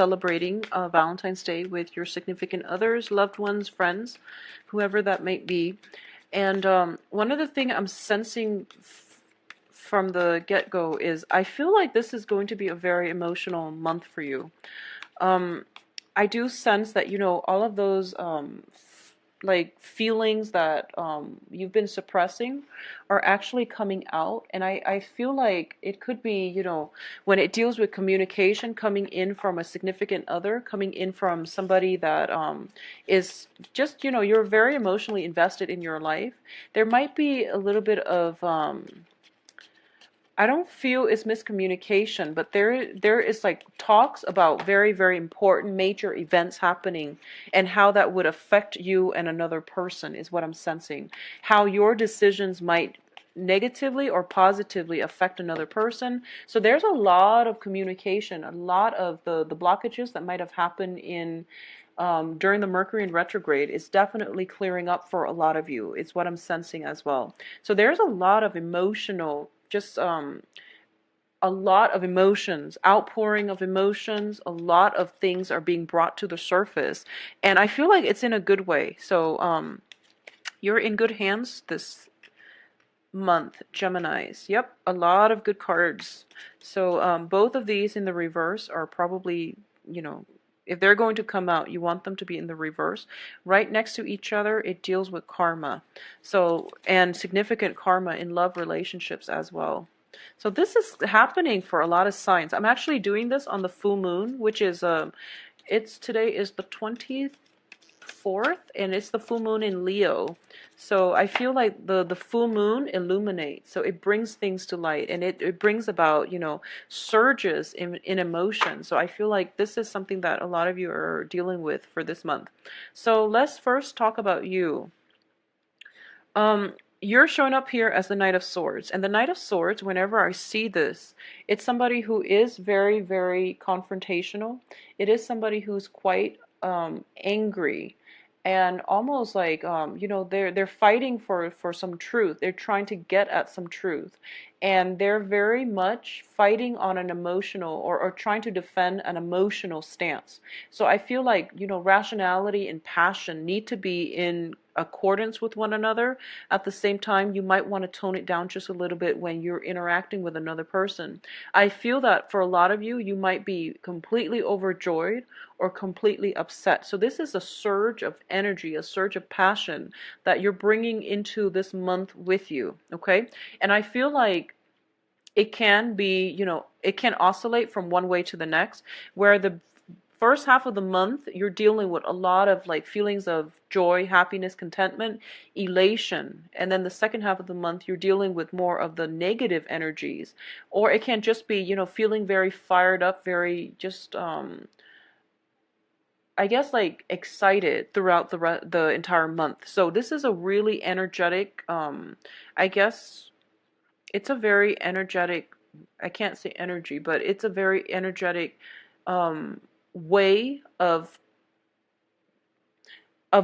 celebrating Valentine's Day with your significant others, loved ones, friends, whoever that might be. And one of the things I'm sensing from the get-go is I feel like this is going to be a very emotional month for you. Um, I do sense that, all of those like feelings that you've been suppressing are actually coming out. And I feel like it could be, when it deals with communication coming in from a significant other, coming in from somebody that is just, you're very emotionally invested in your life. There might be a little bit of I don't feel it's miscommunication, but there is like talks about very, very important major events happening and how that would affect you and another person is what I'm sensing. How your decisions might negatively or positively affect another person. So there's a lot of communication, a lot of the blockages that might have happened in during the Mercury in retrograde is definitely clearing up for a lot of you. It's what I'm sensing as well. So there's a lot of emotional, just a lot of emotions, outpouring of emotions. A lot of things are being brought to the surface, and I feel like it's in a good way. So you're in good hands this month, Geminis. Yep, a lot of good cards. So both of these in the reverse are probably, if they're going to come out, you want them to be in the reverse. Right next to each other, it deals with karma. So, and significant karma in love relationships as well. So this is happening for a lot of signs. I'm actually doing this on the full moon, which is today is the 24th, and it's the full moon in Leo. So I feel like the full moon illuminates, so it brings things to light, and it brings about, surges in emotion. So I feel like this is something that a lot of you are dealing with for this month. So let's first talk about you. You're showing up here as the Knight of Swords. And the Knight of Swords, whenever I see this, it's somebody who is very, very confrontational. It is somebody who's quite angry and almost like, they're fighting for some truth. They're trying to get at some truth. And they're very much fighting on an emotional or trying to defend an emotional stance. So I feel like, rationality and passion need to be in accordance with one another. At the same time, you might want to tone it down just a little bit when you're interacting with another person. I feel that for a lot of you, you might be completely overjoyed or completely upset. So this is a surge of energy, a surge of passion that you're bringing into this month with you, okay? And I feel like it can be, it can oscillate from one way to the next, where the first half of the month you're dealing with a lot of like feelings of joy, happiness, contentment, elation, and then the second half of the month you're dealing with more of the negative energies. Or it can just be, feeling very fired up, very just I guess like excited throughout the entire month. So this is a really energetic I guess it's a very energetic, I can't say energy, but it's a very energetic way of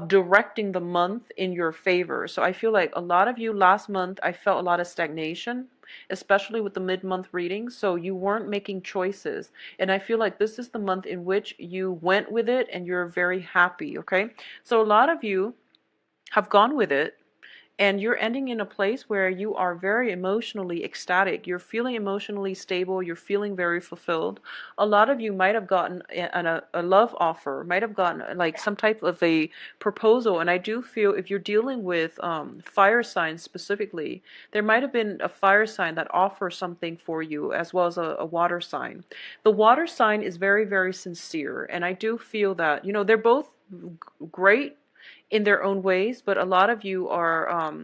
directing the month in your favor. So I feel like a lot of you last month, I felt a lot of stagnation, especially with the mid-month reading. So you weren't making choices. And I feel like this is the month in which you went with it and you're very happy, okay? So a lot of you have gone with it, and you're ending in a place where you are very emotionally ecstatic. You're feeling emotionally stable. You're feeling very fulfilled. A lot of you might have gotten a love offer, might have gotten like some type of a proposal. And I do feel if you're dealing with fire signs specifically, there might have been a fire sign that offers something for you, as well as a water sign. The water sign is very, very sincere. And I do feel that, they're both great in their own ways, but a lot of you are,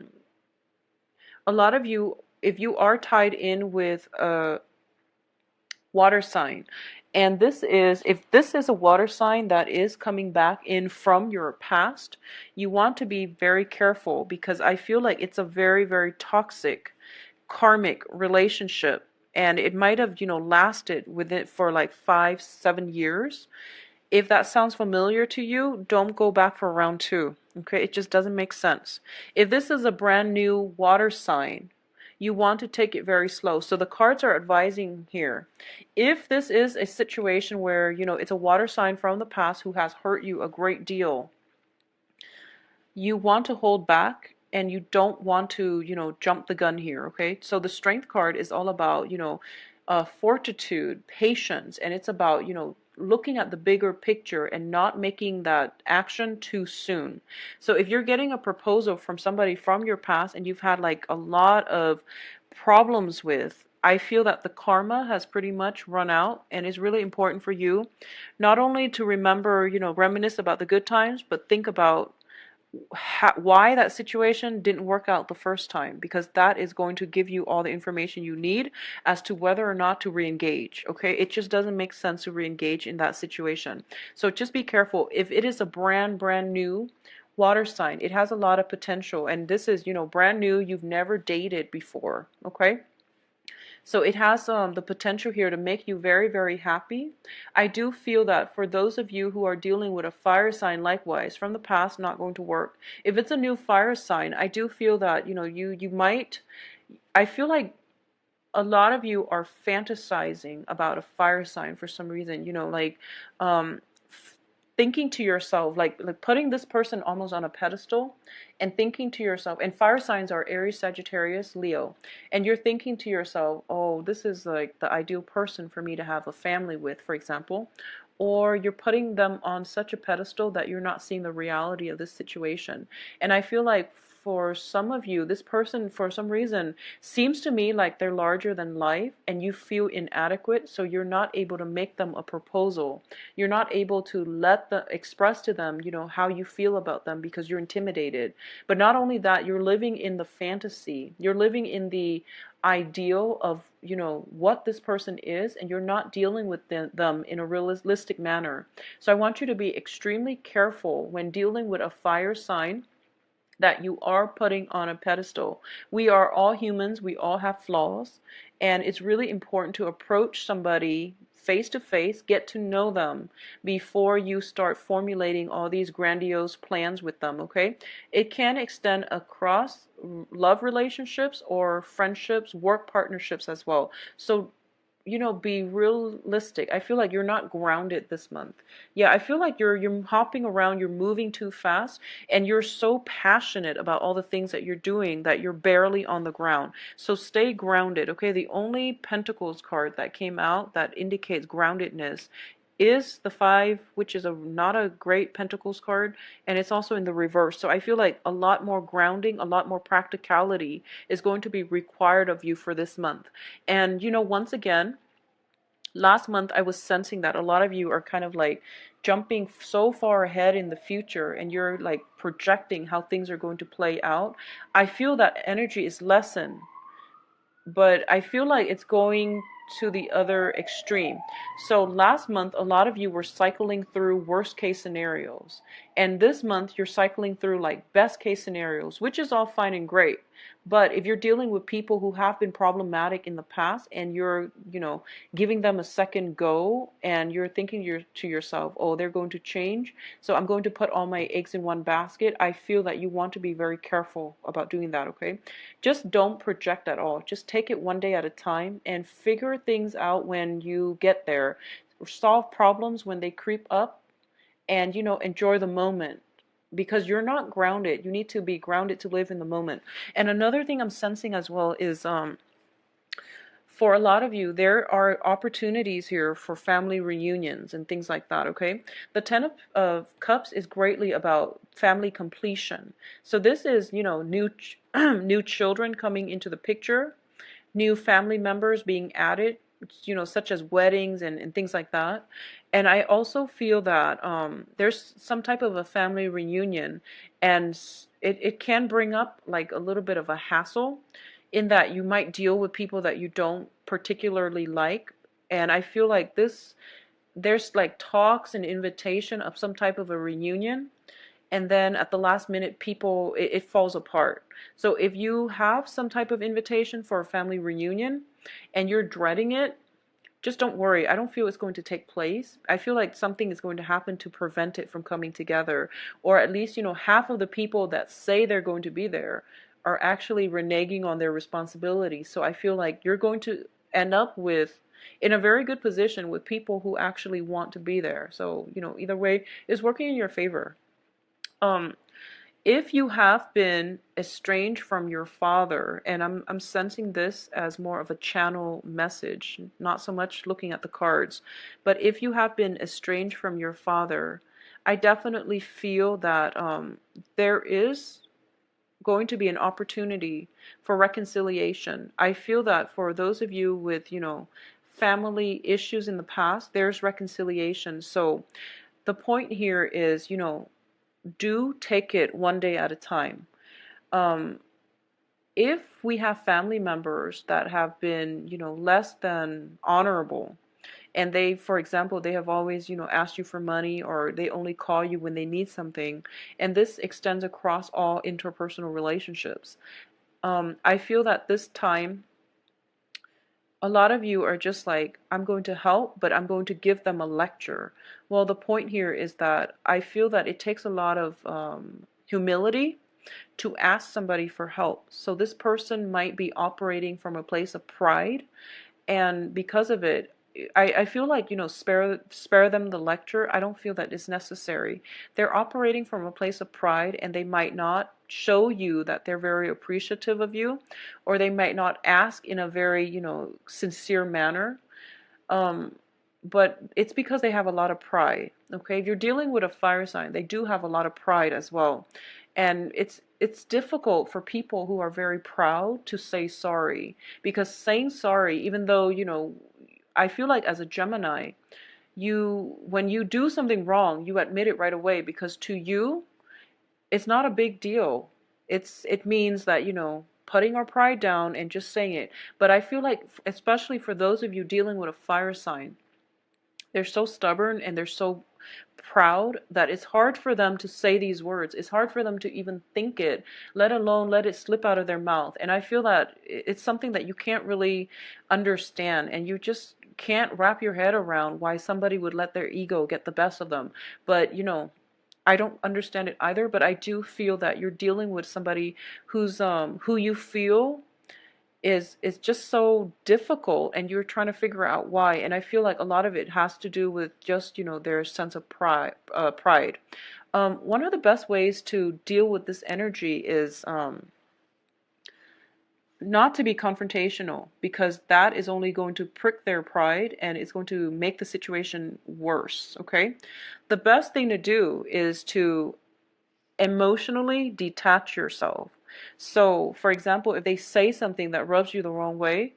if you are tied in with a water sign, and if this is a water sign that is coming back in from your past, you want to be very careful, because I feel like it's a very, very toxic, karmic relationship, and it might have, lasted with it for like 5-7 years. If that sounds familiar to you, don't go back for round two. Okay, it just doesn't make sense. If this is a brand new water sign, you want to take it very slow. So the cards are advising here. If this is a situation where, it's a water sign from the past who has hurt you a great deal, you want to hold back and you don't want to, jump the gun here, okay? So the strength card is all about, fortitude, patience, and it's about, looking at the bigger picture and not making that action too soon. So if you're getting a proposal from somebody from your past and you've had like a lot of problems with, I feel that the karma has pretty much run out, and it's really important for you not only to remember, reminisce about the good times, but think about why that situation didn't work out the first time, because that is going to give you all the information you need as to whether or not to re-engage. Okay, it just doesn't make sense to re-engage in that situation. So just be careful. If it is a brand new water sign, it has a lot of potential, and this is, brand new, you've never dated before. Okay, so it has the potential here to make you very, very happy. I do feel that for those of you who are dealing with a fire sign, likewise, from the past, not going to work. If it's a new fire sign, I do feel that, you might, I feel like a lot of you are fantasizing about a fire sign for some reason, like, thinking to yourself, like putting this person almost on a pedestal and thinking to yourself, and fire signs are Aries, Sagittarius, Leo, and you're thinking to yourself, oh, this is like the ideal person for me to have a family with, for example. Or you're putting them on such a pedestal that you're not seeing the reality of this situation. And I feel like for some of you, this person, for some reason, seems to me like they're larger than life, and you feel inadequate, so you're not able to make them a proposal. You're not able to express to them, how you feel about them, because you're intimidated. But not only that, you're living in the fantasy. You're living in the ideal of, what this person is, and you're not dealing with them in a realistic manner. So I want you to be extremely careful when dealing with a fire sign that you are putting on a pedestal. We are all humans, we all have flaws, and it's really important to approach somebody face to face, get to know them before you start formulating all these grandiose plans with them, okay? It can extend across love relationships or friendships, work partnerships as well. So be realistic. I feel like you're not grounded this month. Yeah, I feel like you're hopping around, you're moving too fast, and you're so passionate about all the things that you're doing that you're barely on the ground. So stay grounded, okay? The only Pentacles card that came out that indicates groundedness is the 5, which is not a great Pentacles card, and it's also in the reverse. So I feel like a lot more grounding, a lot more practicality is going to be required of you for this month. And once again, last month I was sensing that a lot of you are kind of like jumping so far ahead in the future, and you're like projecting how things are going to play out. I feel that energy is lessened, but I feel like it's going to the other extreme. So last month, a lot of you were cycling through worst case scenarios. And this month, you're cycling through like best case scenarios, which is all fine and great. But if you're dealing with people who have been problematic in the past, and you're, giving them a second go, and you're thinking to yourself, oh, they're going to change, so I'm going to put all my eggs in one basket, I feel that you want to be very careful about doing that, okay? Just don't project at all. Just take it one day at a time and figure things out when you get there. Solve problems when they creep up, and, enjoy the moment, because you're not grounded. You need to be grounded to live in the moment. And another thing I'm sensing as well is for a lot of you, there are opportunities here for family reunions and things like that, okay? The Ten of Cups is greatly about family completion. So this is, new new children coming into the picture, new family members being added, such as weddings and things like that. And I also feel that there's some type of a family reunion, and it can bring up like a little bit of a hassle, in that you might deal with people that you don't particularly like. And I feel like there's like talks and invitation of some type of a reunion, and then at the last minute it falls apart. So if you have some type of invitation for a family reunion and you're dreading it, just don't worry. I don't feel it's going to take place. I feel like something is going to happen to prevent it from coming together. Or at least, half of the people that say they're going to be there are actually reneging on their responsibilities. So I feel like you're going to end up with in a very good position with people who actually want to be there. So, either way is working in your favor. Um, if you have been estranged from your father, and I'm sensing this as more of a channel message, not so much looking at the cards, but if you have been estranged from your father, I definitely feel that there is going to be an opportunity for reconciliation. I feel that for those of you with, family issues in the past, there's reconciliation. So the point here is, do take it one day at a time. Um, if we have family members that have been, less than honorable, and they, for example, they have always, asked you for money, or they only call you when they need something, and this extends across all interpersonal relationships. I feel that this time, a lot of you are just like, I'm going to help, but I'm going to give them a lecture. Well, the point here is that I feel that it takes a lot of humility to ask somebody for help. So this person might be operating from a place of pride, and because of it, I feel like, spare them the lecture. I don't feel that it's necessary. They're operating from a place of pride, and they might not show you that they're very appreciative of you, or they might not ask in a very, sincere manner. um, but it's because they have a lot of pride. Okay, if you're dealing with a fire sign, they do have a lot of pride as well, and it's difficult for people who are very proud to say sorry, because saying sorry, even though, I feel like as a Gemini, when you do something wrong, you admit it right away, because to you it's not a big deal. It means that, putting our pride down and just saying it. But I feel like, especially for those of you dealing with a fire sign, they're so stubborn and they're so proud that it's hard for them to say these words. It's hard for them to even think it, let alone let it slip out of their mouth. And I feel that it's something that you can't really understand, and you just can't wrap your head around why somebody would let their ego get the best of them. But, I don't understand it either, but I do feel that you're dealing with somebody who you feel is just so difficult, and you're trying to figure out why. And I feel like a lot of it has to do with just, their sense of pride. One of the best ways to deal with this energy is not to be confrontational, because that is only going to prick their pride and it's going to make the situation worse. Okay, the best thing to do is to emotionally detach yourself. So, for example, if they say something that rubs you the wrong way,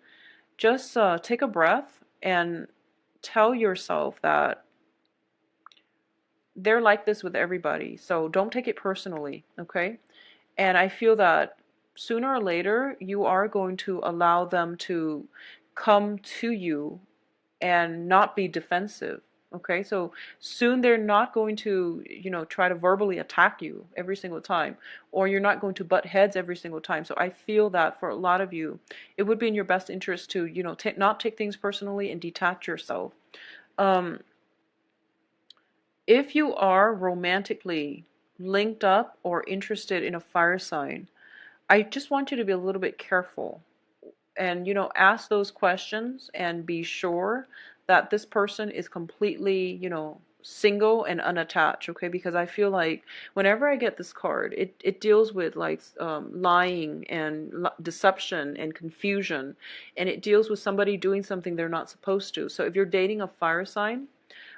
just take a breath and tell yourself that they're like this with everybody. So don't take it personally, okay? And I feel that sooner or later, you are going to allow them to come to you and not be defensive. Okay, so soon they're not going to, try to verbally attack you every single time, or you're not going to butt heads every single time. So I feel that for a lot of you, it would be in your best interest to, not take things personally and detach yourself. Um, if you are romantically linked up or interested in a fire sign, I just want you to be a little bit careful and, ask those questions and be sure that this person is completely, single and unattached. Okay, because I feel like whenever I get this card, it deals with like lying and deception and confusion, and it deals with somebody doing something they're not supposed to. So if you're dating a fire sign,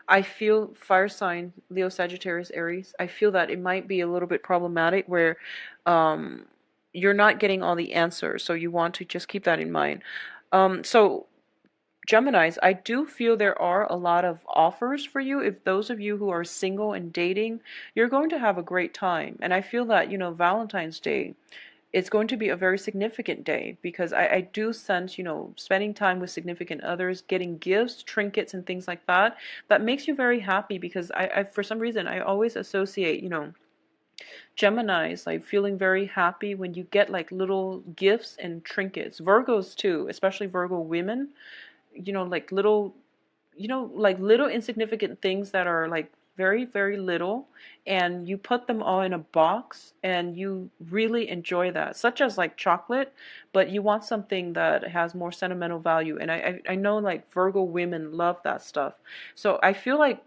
I feel fire sign, Leo, Sagittarius, Aries, I feel that it might be a little bit problematic where um, you're not getting all the answers. So you want to just keep that in mind. So Geminis, I do feel there are a lot of offers for you. If those of you who are single and dating, you're going to have a great time. And I feel that, Valentine's Day, it's going to be a very significant day, because I do sense, spending time with significant others, getting gifts, trinkets, and things like that, that makes you very happy, because I for some reason, I always associate, Geminis like feeling very happy when you get like little gifts and trinkets. Virgos too, especially Virgo women, like little, like little insignificant things that are like very, very little, and you put them all in a box and you really enjoy that, such as like chocolate, but you want something that has more sentimental value. And I know like Virgo women love that stuff. So I feel like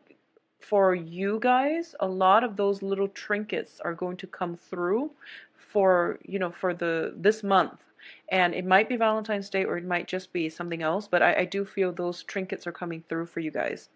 for you guys, a lot of those little trinkets are going to come through for, for this month. And it might be Valentine's Day or it might just be something else, but I do feel those trinkets are coming through for you guys.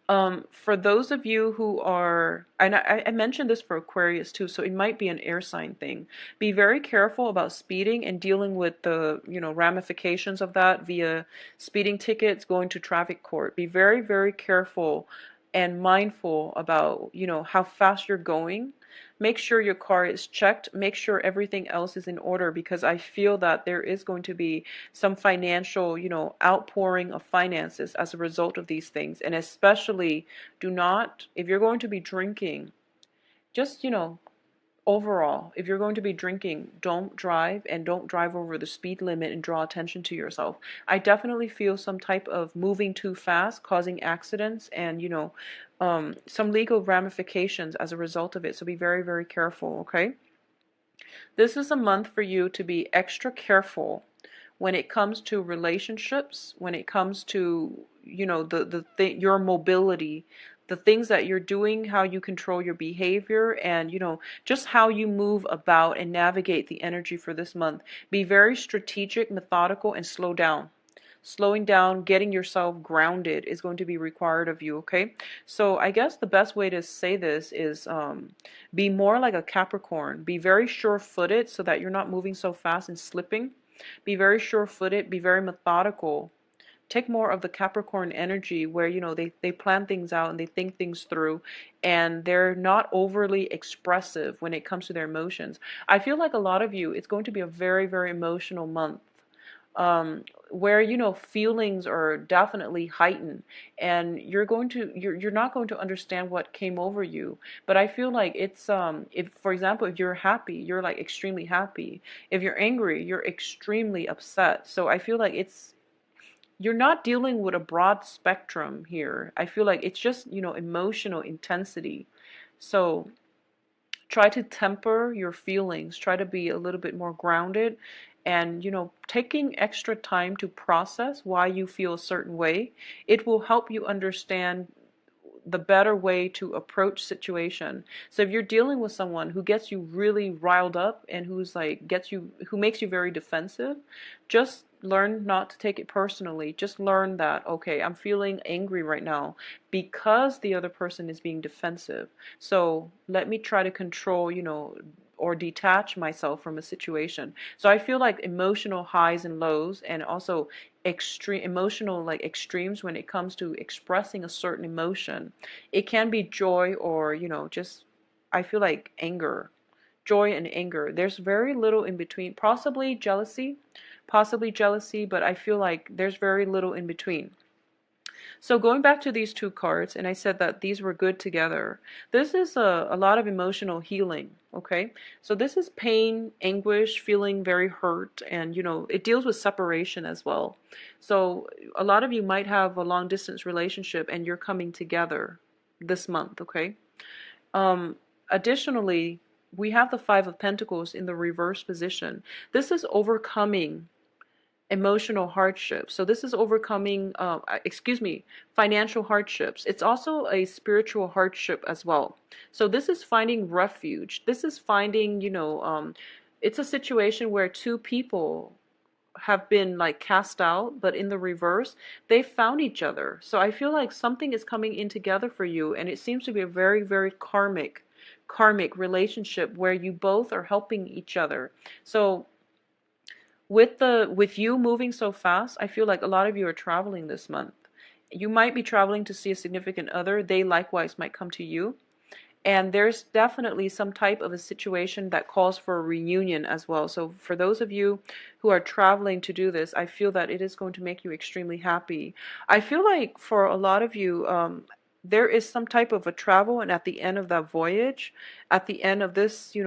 For those of you who are, and I mentioned this for Aquarius too, so it might be an air sign thing. Be very careful about speeding and dealing with the, ramifications of that via speeding tickets, going to traffic court. Be very, very careful and mindful about, how fast you're going. Make sure your car is checked. Make sure everything else is in order, because I feel that there is going to be some financial, outpouring of finances as a result of these things. And especially, do not, if you're going to be drinking, just, overall, if you're going to be drinking, don't drive, and don't drive over the speed limit and draw attention to yourself. I definitely feel some type of moving too fast, causing accidents, and, some legal ramifications as a result of it. So be very, very careful, okay? This is a month for you to be extra careful when it comes to relationships, when it comes to, your mobility, the things that you're doing, how you control your behavior, and, just how you move about and navigate the energy for this month. Be very strategic, methodical, and slow down. Slowing down, getting yourself grounded is going to be required of you, okay? So I guess the best way to say this is be more like a Capricorn. Be very sure-footed so that you're not moving so fast and slipping. Be very sure-footed, be very methodical. Take more of the Capricorn energy where, they plan things out and they think things through, and they're not overly expressive when it comes to their emotions. I feel like a lot of you, it's going to be a very, very emotional month, where, feelings are definitely heightened, and you're not going to understand what came over you. But I feel like it's, if, for example, if you're happy, you're like extremely happy. If you're angry, you're extremely upset. So I feel like you're not dealing with a broad spectrum here. I feel like it's just, emotional intensity. So try to temper your feelings, try to be a little bit more grounded, and, taking extra time to process why you feel a certain way. It will help you understand the better way to approach situation. So if you're dealing with someone who gets you really riled up and who makes you very defensive, just learn not to take it personally. Just learn that, okay, I'm feeling angry right now because the other person is being defensive. So let me try to control, or detach myself from a situation. So I feel like emotional highs and lows, and also extreme emotional like extremes when it comes to expressing a certain emotion. It can be joy or, just, I feel like anger, joy and anger. There's very little in between. Possibly jealousy, but I feel like there's very little in between. So going back to these two cards, and I said that these were good together. This is a lot of emotional healing, okay? So this is pain, anguish, feeling very hurt, and, it deals with separation as well. So a lot of you might have a long distance relationship and you're coming together this month, okay? Additionally, we have the Five of Pentacles in the reverse position. This is overcoming emotional hardships. So this is overcoming, financial hardships. It's also a spiritual hardship as well. So this is finding refuge. This is finding, it's a situation where two people have been like cast out, but in the reverse, they found each other. So I feel like something is coming in together for you, and it seems to be a very, very karmic relationship where you both are helping each other. So with you moving so fast, I feel like a lot of you are traveling this month. You might be traveling to see a significant other. They likewise might come to you. And there's definitely some type of a situation that calls for a reunion as well. So for those of you who are traveling to do this, I feel that it is going to make you extremely happy. I feel like for a lot of you, there is some type of a travel, and at the end of that voyage, at the end of this,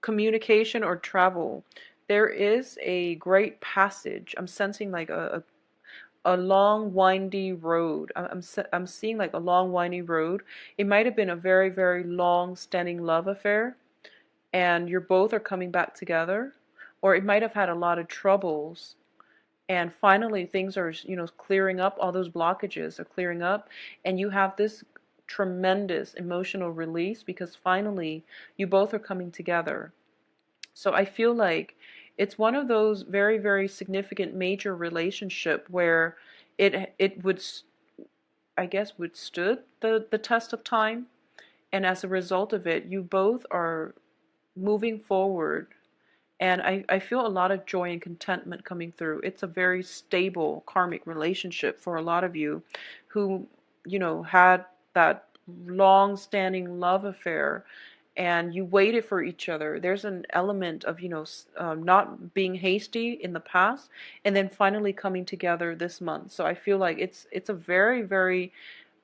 communication or travel, there is a great passage. I'm sensing like a long windy road. I'm seeing like a long windy road. It might have been a very, very long standing love affair, and you're both are coming back together, or it might have had a lot of troubles, and finally things are, clearing up. All those blockages are clearing up, and you have this tremendous emotional release because finally you both are coming together. So I feel like it's one of those very, very significant major relationship where it would, I guess, withstood the test of time, and as a result of it, you both are moving forward. And I feel a lot of joy and contentment coming through. It's a very stable karmic relationship for a lot of you who, had that long-standing love affair, and you waited for each other. There's an element of, not being hasty in the past, and then finally coming together this month. So I feel like it's a very, very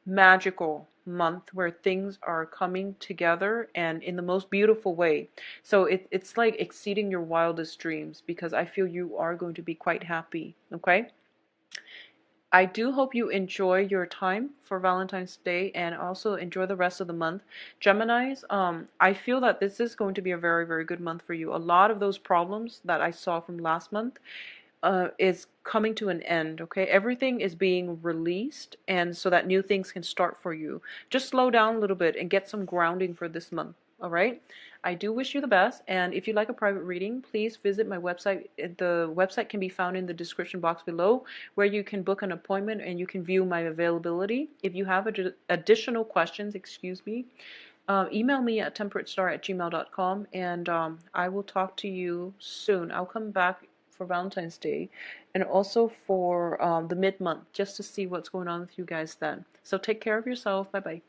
magical month where things are coming together and in the most beautiful way. So it's like exceeding your wildest dreams because I feel you are going to be quite happy. Okay? I do hope you enjoy your time for Valentine's Day and also enjoy the rest of the month. Geminis, I feel that this is going to be a very, very good month for you. A lot of those problems that I saw from last month is coming to an end, okay? Everything is being released, and so that new things can start for you. Just slow down a little bit and get some grounding for this month, all right? I do wish you the best, and if you'd like a private reading, please visit my website. The website can be found in the description box below, where you can book an appointment and you can view my availability. If you have additional questions, email me at temperatestar@gmail.com, and I will talk to you soon. I'll come back for Valentine's Day and also for the mid-month just to see what's going on with you guys then. So take care of yourself. Bye-bye.